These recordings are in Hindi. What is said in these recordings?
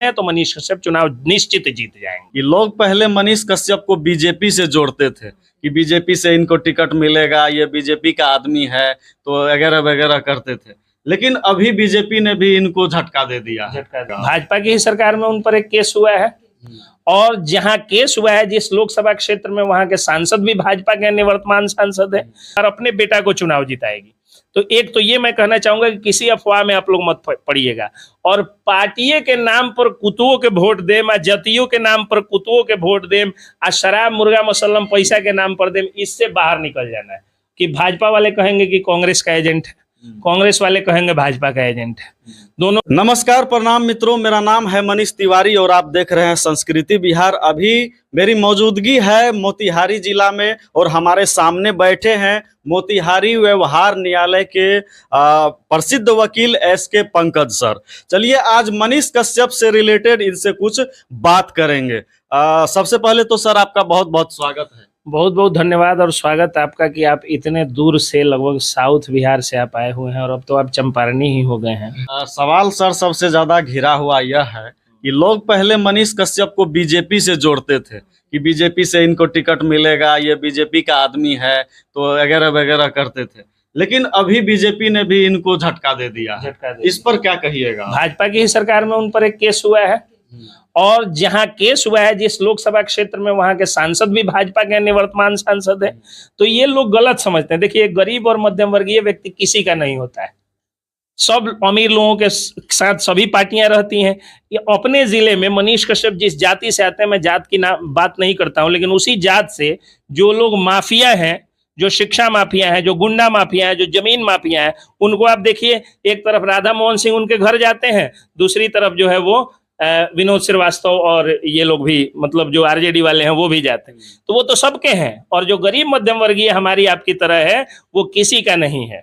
है तो मनीष कश्यप चुनाव निश्चित जीत जाएंगे। ये लोग पहले मनीष कश्यप को बीजेपी से जोड़ते थे कि बीजेपी से इनको टिकट मिलेगा, ये बीजेपी का आदमी है, तो वगैरह वगैरह करते थे। लेकिन अभी बीजेपी ने भी इनको झटका दे दिया है। भाजपा की ही सरकार में उन पर एक केस हुआ है और जहां केस हुआ है जिस लोकसभा क्षेत्र में, वहां के सांसद भी भाजपा के निवर्तमान सांसद है और अपने बेटा को चुनाव जिताएगी। तो एक तो ये मैं कहना चाहूंगा कि किसी अफवाह में आप लोग मत पड़िएगा और पार्टियों के नाम पर कुतुओं के वोट देम, जतियों के नाम पर कुतुओं के वोट देम, शराब मुर्गा मुसल्लम पैसा के नाम पर देम, इससे बाहर निकल जाना है। कि भाजपा वाले कहेंगे कि कांग्रेस का एजेंट है, कांग्रेस वाले कहेंगे भाजपा का एजेंट है, दोनों। नमस्कार, प्रणाम मित्रों, मेरा नाम है मनीष तिवारी और आप देख रहे हैं संस्कृति बिहार। अभी मेरी मौजूदगी है मोतिहारी जिला में और हमारे सामने बैठे हैं मोतिहारी व्यवहार न्यायालय के प्रसिद्ध वकील एसके पंकज सर। चलिए आज मनीष कश्यप से रिलेटेड इनसे कुछ बात करेंगे। सबसे पहले तो सर आपका बहुत बहुत स्वागत है। बहुत बहुत धन्यवाद और स्वागत आपका कि आप इतने दूर से, लगभग साउथ बिहार से आप आए हुए हैं और अब तो आप चंपारणी ही हो गए हैं। सवाल सर सबसे ज्यादा घिरा हुआ यह है कि लोग पहले मनीष कश्यप को बीजेपी से जोड़ते थे कि बीजेपी से इनको टिकट मिलेगा, ये बीजेपी का आदमी है, तो वगैरह वगैरह करते थे। लेकिन अभी बीजेपी ने भी इनको झटका दे दिया है। इस पर क्या कहिएगा? भाजपा की ही सरकार में उन पर एक केस हुआ है और जहां केस हुआ है जिस लोकसभा क्षेत्र में, वहां के सांसद भी भाजपा के निवर्तमान सांसद है। तो ये लोग गलत समझते हैं। देखिए, गरीब और मध्यम वर्गीय व्यक्ति किसी का नहीं होता है। सब अमीर लोगों के साथ सभी पार्टियां रहती हैं। ये अपने जिले में मनीष कश्यप जिस जाति से आते हैं, मैं जात की बात नहीं करता हूं, लेकिन उसी जात से जो लोग माफिया हैं, जो शिक्षा माफिया है, जो गुंडा माफिया है, जो जमीन माफिया है, उनको आप देखिए, एक तरफ राधा मोहन सिंह उनके घर जाते हैं, दूसरी तरफ जो है वो विनोद श्रीवास्तव और ये लोग भी, मतलब जो आरजेडी वाले हैं, वो भी जाते हैं। तो वो तो सबके हैं और जो गरीब मध्यम वर्गीय हमारी आपकी तरह है, वो किसी का नहीं है,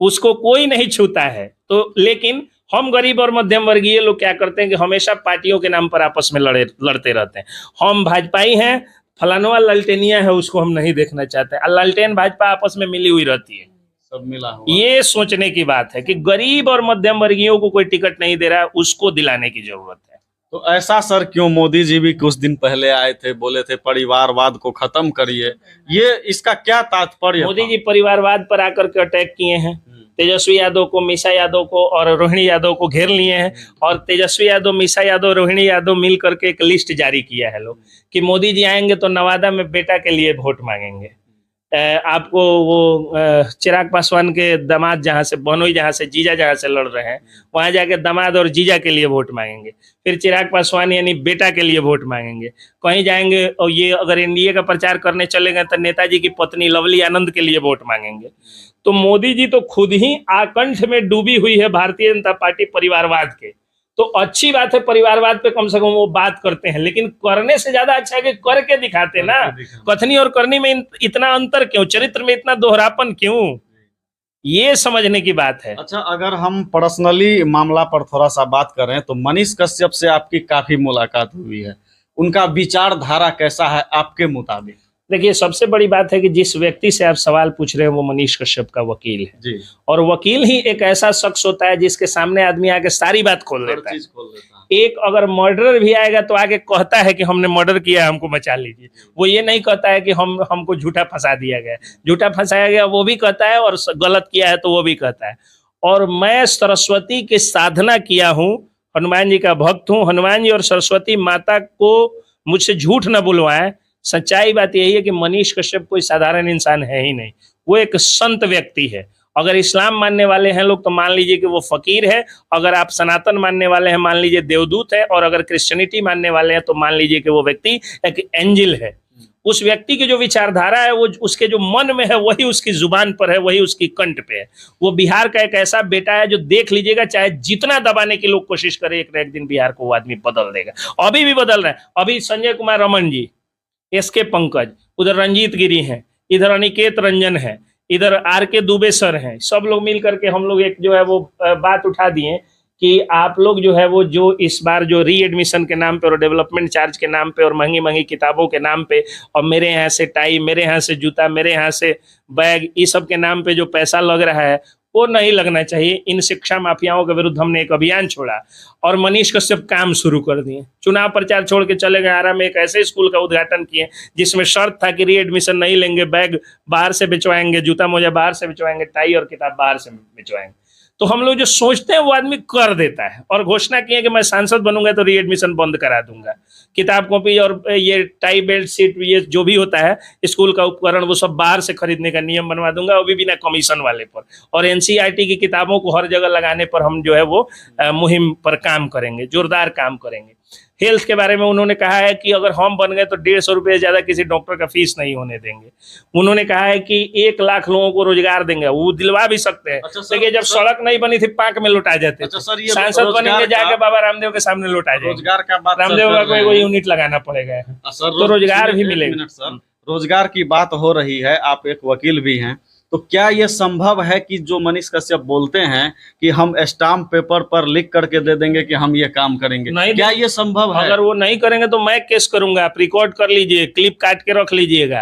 उसको कोई नहीं छूता है। तो लेकिन हम गरीब और मध्यम वर्गीय लोग क्या करते हैं कि हमेशा पार्टियों के नाम पर आपस में लड़ते रहते हैं। हम भाजपाई हैं, फलानवा ललटेनिया है, उसको हम नहीं देखना चाहते। ललटेन भाजपा आपस में मिली हुई रहती है, सब मिला हुआ। ये सोचने की बात है कि गरीब और मध्यम वर्गीयों को कोई टिकट नहीं दे रहा है, उसको दिलाने की जरूरत है। तो ऐसा सर क्यों? मोदी जी भी कुछ दिन पहले आए थे, बोले थे परिवारवाद को खत्म करिए, ये इसका क्या तात्पर्य? मोदी जी परिवारवाद पर आकर के अटैक किए हैं। तेजस्वी यादव को, मीसा यादव को और रोहिणी यादव को घेर लिए हैं और तेजस्वी यादव, मीसा यादव, रोहिणी यादव मिल करके एक लिस्ट जारी किया है लोग कि मोदी जी आएंगे तो नवादा में बेटा के लिए वोट मांगेंगे। आपको वो चिराग पासवान के दामाद जहाँ से, बहनोई जहाँ से, जीजा जहाँ से लड़ रहे हैं, वहां जाके दामाद और जीजा के लिए वोट मांगेंगे। फिर चिराग पासवान यानी बेटा के लिए वोट मांगेंगे। कहीं जाएंगे और ये अगर एनडीए का प्रचार करने चलेंगे तो नेताजी की पत्नी लवली आनंद के लिए वोट मांगेंगे। तो मोदी जी तो खुद ही आकंठ में डूबी हुई है भारतीय जनता पार्टी परिवारवाद के। तो अच्छी बात है, परिवारवाद पे कम से कम वो बात करते हैं, लेकिन करने से ज्यादा अच्छा है कि करके दिखाते ना। कथनी और करनी में इतना अंतर क्यों? चरित्र में इतना दोहरापन क्यों? ये समझने की बात है। अच्छा, अगर हम पर्सनली मामला पर थोड़ा सा बात करें तो मनीष कश्यप से आपकी काफी मुलाकात हुई है, उनका विचारधारा कैसा है आपके मुताबिक? देखिए, सबसे बड़ी बात है कि जिस व्यक्ति से आप सवाल पूछ रहे हैं वो मनीष कश्यप का वकील है जी। और वकील ही एक ऐसा शख्स होता है जिसके सामने आदमी आके सारी बात खोल देता है। एक अगर मर्डरर भी आएगा तो आगे कहता है कि हमने मर्डर किया, हमको बचा लीजिए। वो ये नहीं कहता है कि हमको झूठा फंसा दिया गया, झूठा फंसाया गया वो भी कहता है और गलत किया है तो वो भी कहता है। और मैं सरस्वती की साधना किया हूँ, हनुमान जी का भक्त हूँ, हनुमान जी और सरस्वती माता को मुझसे झूठ न बुलवाएं। सच्चाई बात यही है कि मनीष कश्यप कोई साधारण इंसान है ही नहीं, वो एक संत व्यक्ति है। अगर इस्लाम मानने वाले हैं लोग तो मान लीजिए कि वो फकीर है, अगर आप सनातन मानने वाले हैं मान लीजिए देवदूत है, और अगर क्रिश्चियनिटी मानने वाले हैं तो मान लीजिए कि वो व्यक्ति एक एंजल है। उस व्यक्ति की जो विचारधारा है, वो उसके जो मन में है वही उसकी जुबान पर है, वही उसकी कंठ पे है। वो बिहार का एक ऐसा बेटा है जो देख लीजिएगा, चाहे जितना दबाने की लोग कोशिश करें, एक न एक दिन बिहार को वो आदमी बदल देगा। अभी भी बदल रहे हैं। अभी संजय कुमार रमन जी, एसके पंकज, उधर रंजीत गिरी हैं, इधर अनिकेत रंजन है, इधर आर.के. दुबे सर हैं, सब लोग मिल करके हम लोग एक जो है वो बात उठा दिए कि आप लोग जो है वो जो इस बार जो री एडमिशन के नाम पे और डेवलपमेंट चार्ज के नाम पे और महंगी महंगी किताबों के नाम पे और मेरे यहाँ से टाई, मेरे यहाँ से जूता, मेरे यहाँ से बैग, ये सब के नाम पे जो पैसा लग रहा है, वो नहीं लगना चाहिए। इन शिक्षा माफियाओं के विरुद्ध हमने एक अभियान छोड़ा और मनीष कश्यप काम शुरू कर दिए। चुनाव प्रचार छोड़ के चले गए आरा में, एक ऐसे स्कूल का उद्घाटन किए जिसमें शर्त था कि री एडमिशन नहीं लेंगे, बैग बाहर से बिचवाएंगे, जूता मोजा बाहर से बिचवाएंगे, टाई और किताब बाहर से बिचवाएंगे। तो हम लोग जो सोचते हैं वो आदमी कर देता है। और घोषणा की है कि मैं सांसद बनूंगा तो री एडमिशन बंद करा दूंगा, किताब कॉपी और ये टाई बेल्ट सीट ये जो भी होता है स्कूल का उपकरण वो सब बाहर से खरीदने का नियम बनवा दूंगा, वो भी बिना कमीशन वाले पर। और एनसीईआरटी की किताबों को हर जगह लगाने पर हम जो है वो मुहिम पर काम करेंगे, जोरदार काम करेंगे। हेल्थ के बारे में उन्होंने कहा है कि अगर हम बन गए तो 150 रुपये ज्यादा किसी डॉक्टर का फीस नहीं होने देंगे। उन्होंने कहा है कि 1 लाख लोगों को रोजगार देंगे, वो दिलवा भी सकते हैं। देखिए जब सड़क नहीं बनी थी पाक में लौटा जाते थे, सांसद बनेंगे जाके बाबा रामदेव के सामने लौटा जाएंगे। रोजगार का बात रामदेव को कोई यूनिट लगाना पड़ेगा तो रोजगार भी मिलेगा। सर रोजगार की बात हो रही है, आप एक वकील भी हैं, तो क्या ये संभव है कि जो मनीष कश्यप बोलते हैं कि हम स्टाम्प पेपर पर लिख करके दे देंगे कि हम ये काम करेंगे, नहीं, क्या ये संभव है? अगर वो नहीं करेंगे तो मैं केस करूंगा, आप रिकॉर्ड कर लीजिए, क्लिप काट के रख लीजिएगा।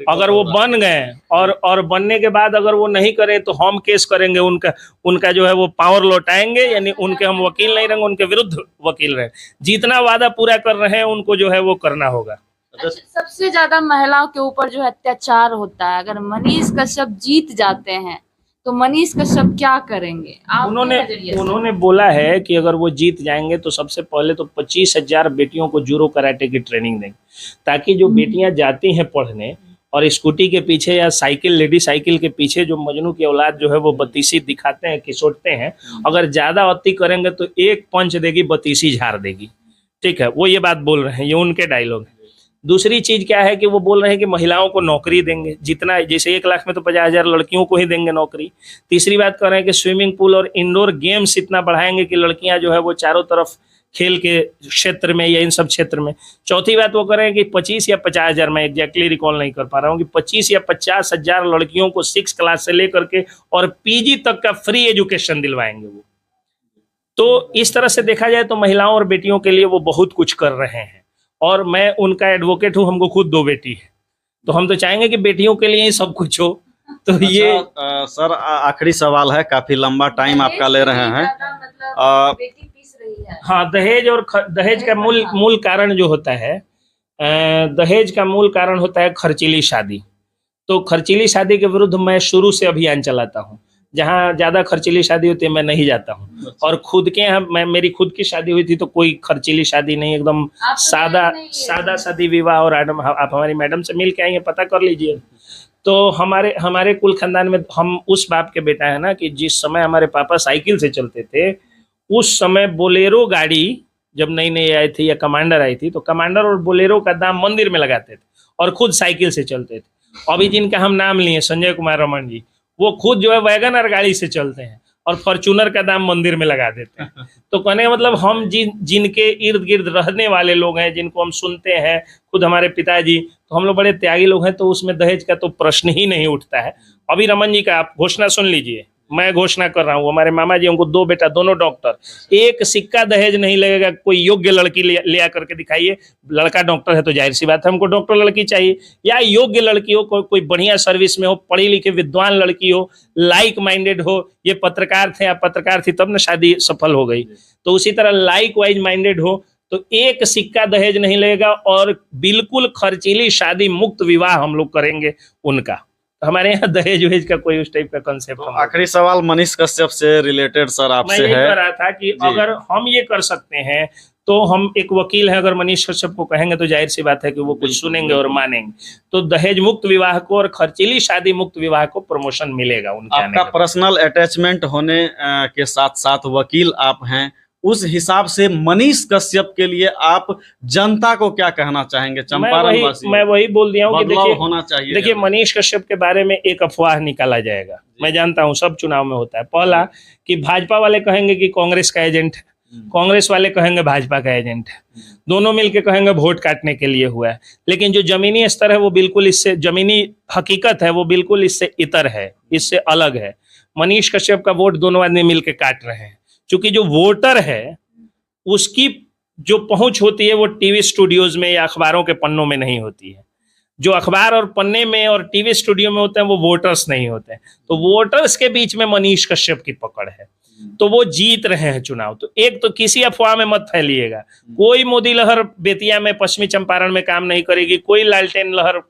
अगर वो बन गए और बनने के बाद अगर वो नहीं करें तो हम केस करेंगे, उनका जो है वो पावर लौटाएंगे, यानी उनके हम वकील नहीं रहेंगे, उनके विरुद्ध वकील रहे। जितना वादा पूरा कर रहे हैं उनको जो है वो करना होगा। सबसे ज्यादा महिलाओं के ऊपर जो है अत्याचार होता है, अगर मनीष कश्यप जीत जाते हैं तो मनीष कश्यप क्या करेंगे? उन्होंने बोला है कि अगर वो जीत जाएंगे तो सबसे पहले तो 25,000 बेटियों को जूडो कराटे की ट्रेनिंग देंगे, ताकि जो बेटियां जाती हैं पढ़ने और स्कूटी के पीछे या साइकिल, लेडी साइकिल के पीछे जो मजनू की औलाद जो है वो बत्तीसी दिखाते हैं, खिसोटते हैं, अगर ज्यादा अति करेंगे तो एक पंच देगी, बत्तीसी झाड़ देगी। ठीक है, वो ये बात बोल रहे हैं, ये उनके डायलॉग है। दूसरी चीज क्या है कि वो बोल रहे हैं कि महिलाओं को नौकरी देंगे, जितना जैसे 1 लाख में तो 50,000 लड़कियों को ही देंगे नौकरी। तीसरी बात कर रहे हैं कि स्विमिंग पूल और इंडोर गेम्स इतना बढ़ाएंगे कि लड़कियां जो है वो चारों तरफ खेल के क्षेत्र में या इन सब क्षेत्र में। चौथी बात वो कर रहे हैं कि 25 या 50,000, मैं एग्जैक्टली रिकॉल नहीं कर पा रहा हूँ, कि 25 या 50,000 लड़कियों को 6 क्लास से लेकर के और पीजी तक का फ्री एजुकेशन दिलवाएंगे वो। तो इस तरह से देखा जाए तो महिलाओं और बेटियों के लिए वो बहुत कुछ कर रहे हैं, और मैं उनका एडवोकेट हूं। हमको खुद 2 बेटी है, तो हम तो चाहेंगे कि बेटियों के लिए ही सब कुछ हो। तो अच्छा, ये सर आखिरी सवाल है, काफी लंबा टाइम आपका ले रहे हैं। बेटी पीस रही है। हाँ, दहेज और दहेज का मूल कारण जो होता है, दहेज का मूल कारण होता है खर्चीली शादी। तो खर्चीली शादी के विरुद्ध मैं शुरू से अभियान चलाता हूँ। जहाँ ज्यादा खर्चीली शादी होती है मैं नहीं जाता हूँ। और खुद के यहाँ मेरी खुद की शादी हुई थी तो कोई खर्चीली शादी नहीं, एकदम सादा शादी विवाह। और आप हमारी मैडम से मिल के आएंगे, पता कर लीजिए। तो हमारे कुल खानदान में हम उस बाप के बेटा है ना कि जिस समय हमारे पापा साइकिल से चलते थे, उस समय बोलेरो गाड़ी जब नई नई आई थी या कमांडर आई थी, तो कमांडर और बोलेरो का दाम मंदिर में लगाते थे और खुद साइकिल से चलते थे। अभी जिनका हम नाम लिए, संजय कुमार रमन जी, वो खुद जो है वैगनर गाड़ी से चलते हैं और फॉर्च्यूनर का दाम मंदिर में लगा देते हैं। तो कहने का मतलब हम जिनके इर्द गिर्द रहने वाले लोग हैं, जिनको हम सुनते हैं, खुद हमारे पिताजी, तो हम लोग बड़े त्यागी लोग हैं, तो उसमें दहेज का तो प्रश्न ही नहीं उठता है। अभी रमन जी का आप घोषणा सुन लीजिए, मैं घोषणा कर रहा हूँ, हमारे मामा जी, उनको 2 बेटा, दोनों डॉक्टर, 1 सिक्का दहेज नहीं लगेगा। कोई योग्य लड़की ले आकर के दिखाइए, लड़का डॉक्टर है तो जाहिर सी बात है हमको डॉक्टर लड़की चाहिए, या योग्य लड़की हो, कोई बढ़िया सर्विस में हो, पढ़ी लिखी विद्वान लड़की हो, लाइक माइंडेड हो। ये पत्रकार थे, आप पत्रकार थी तब ना शादी सफल हो गई, तो उसी तरह लाइक वाइज माइंडेड हो। तो 1 सिक्का दहेज नहीं लगेगा और बिल्कुल खर्चीली शादी मुक्त विवाह हम लोग करेंगे उनका। हमारे यहाँ दहेज वेज का कोई उस टाइप का कंसेप्ट। तो आखिरी सवाल मनीष कश्यप से रिलेटेड सर आपसे है। मैं ये कह रहा था कि अगर हम ये कर सकते हैं तो हम एक वकील है, अगर मनीष कश्यप को कहेंगे तो जाहिर सी बात है कि वो कुछ सुनेंगे और मानेंगे। तो दहेज मुक्त विवाह को और खर्चीली शादी मुक्त विवाह को प्रमोशन मिलेगा उनके। आपका पर्सनल अटैचमेंट होने के साथ साथ वकील आप हैं, उस हिसाब से मनीष कश्यप के लिए आप जनता को क्या कहना चाहेंगे? चंपारण वासी, मैं वही बोल दिया हूँ कि देखिए मनीष कश्यप के बारे में एक अफवाह निकाला जाएगा। मैं जानता हूँ सब चुनाव में होता है। पहला कि भाजपा वाले कहेंगे कि कांग्रेस का एजेंट है, कांग्रेस वाले कहेंगे भाजपा का एजेंट है, दोनों मिलके कहेंगे वोट काटने के लिए हुआ है। लेकिन जो जमीनी स्तर है वो बिल्कुल इससे, जमीनी हकीकत है वो बिल्कुल इससे इतर है, इससे अलग है। मनीष कश्यप का वोट दोनों आदमी मिलके काट रहे हैं, क्योंकि जो वोटर है उसकी जो पहुंच होती है वो टीवी स्टूडियोज में या अखबारों के पन्नों में नहीं होती है। जो अखबार और पन्ने में और टीवी स्टूडियो में होते हैं वो वोटर्स नहीं होते हैं। तो वोटर्स के बीच में मनीष कश्यप की पकड़ है, तो वो जीत रहे हैं चुनाव। तो एक तो किसी अफवाह में मत फैलिएगा, कोई मोदी लहर बेतिया में पश्चिमी चंपारण में काम नहीं करेगी, कोई लालटेन लहर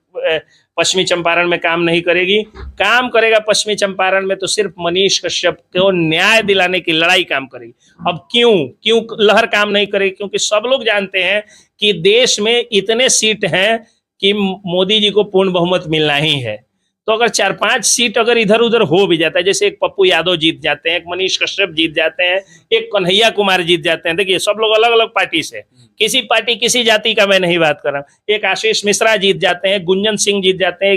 पश्चिमी चंपारण में काम नहीं करेगी। काम करेगा पश्चिमी चंपारण में तो सिर्फ मनीष कश्यप को न्याय दिलाने की लड़ाई काम करेगी। अब क्यों लहर काम नहीं करेगी? क्योंकि सब लोग जानते हैं कि देश में इतने सीट हैं कि मोदी जी को पूर्ण बहुमत मिलना ही है। तो अगर 4-5 सीट अगर इधर उधर हो भी जाता है, जैसे एक पप्पू यादव जीत जाते हैं, एक मनीष कश्यप जीत जाते हैं, एक कन्हैया कुमार जीत जाते हैं, देखिए सब लोग अलग अलग पार्टी से, किसी पार्टी किसी जाति का मैं नहीं बात कर रहा हूँ, एक आशीष मिश्रा जीत जाते हैं, गुंजन सिंह जीत जाते हैं,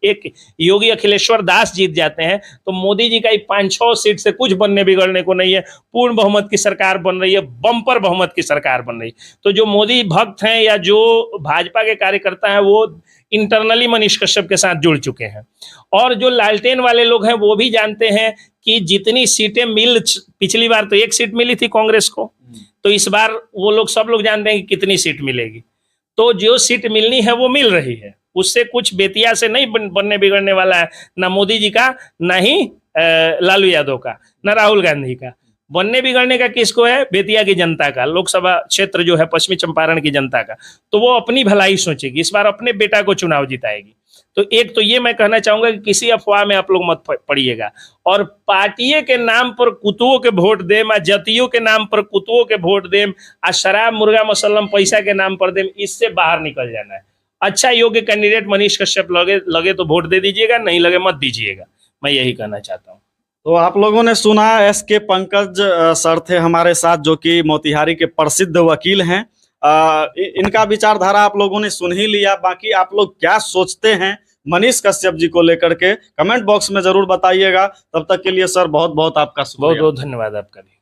एक योगी अखिलेश्वर दास जीत जाते हैं, तो मोदी जी का 5-6 सीट से कुछ बनने बिगड़ने को नहीं है। पूर्ण बहुमत की सरकार बन रही है, बम्पर बहुमत की सरकार बन रही है। तो जो मोदी भक्त हैं या जो भाजपा के कार्यकर्ता हैं वो इंटरनली मनीष कश्यप के साथ जुड़ चुके हैं। और जो लालटेन वाले लोग हैं वो भी जानते हैं कि जितनी सीटें पिछली बार तो 1 सीट मिली थी कांग्रेस को, तो इस बार वो लोग सब लोग जानते हैं कि कितनी सीट मिलेगी। तो जो सीट मिलनी है वो मिल रही है, उससे कुछ बेतिया से नहीं बनने बिगड़ने वाला है, ना मोदी जी का, ना ही लालू यादव का, ना राहुल गांधी का। बनने बिगड़ने का किसको है? बेतिया की जनता का, लोकसभा क्षेत्र जो है पश्चिमी चंपारण की जनता का। तो वो अपनी भलाई सोचेगी, इस बार अपने बेटा को चुनाव जिताएगी। तो एक तो ये मैं कहना चाहूंगा कि किसी अफवाह में आप लोग मत पड़िएगा, और पार्टियों के नाम पर कुतुओं के वोट देम, जातियों के नाम पर कुतुओं के वोट देम, आ शराब मुर्गा मसल्लम पैसा के नाम पर देम, इससे बाहर निकल जाना है। अच्छा योग्य कैंडिडेट मनीष कश्यप लगे तो वोट दे दीजिएगा, नहीं लगे मत दीजिएगा। मैं यही कहना चाहता हूँ। तो आप लोगों ने सुना, एसके पंकज सर थे हमारे साथ, जो कि मोतिहारी के प्रसिद्ध वकील हैं। इनका विचारधारा आप लोगों ने सुन ही लिया। बाकी आप लोग क्या सोचते हैं मनीष कश्यप जी को लेकर के कमेंट बॉक्स में जरूर बताइएगा। तब तक के लिए सर बहुत बहुत आपका शुक्रिया। बहुत बहुत धन्यवाद आपका भी।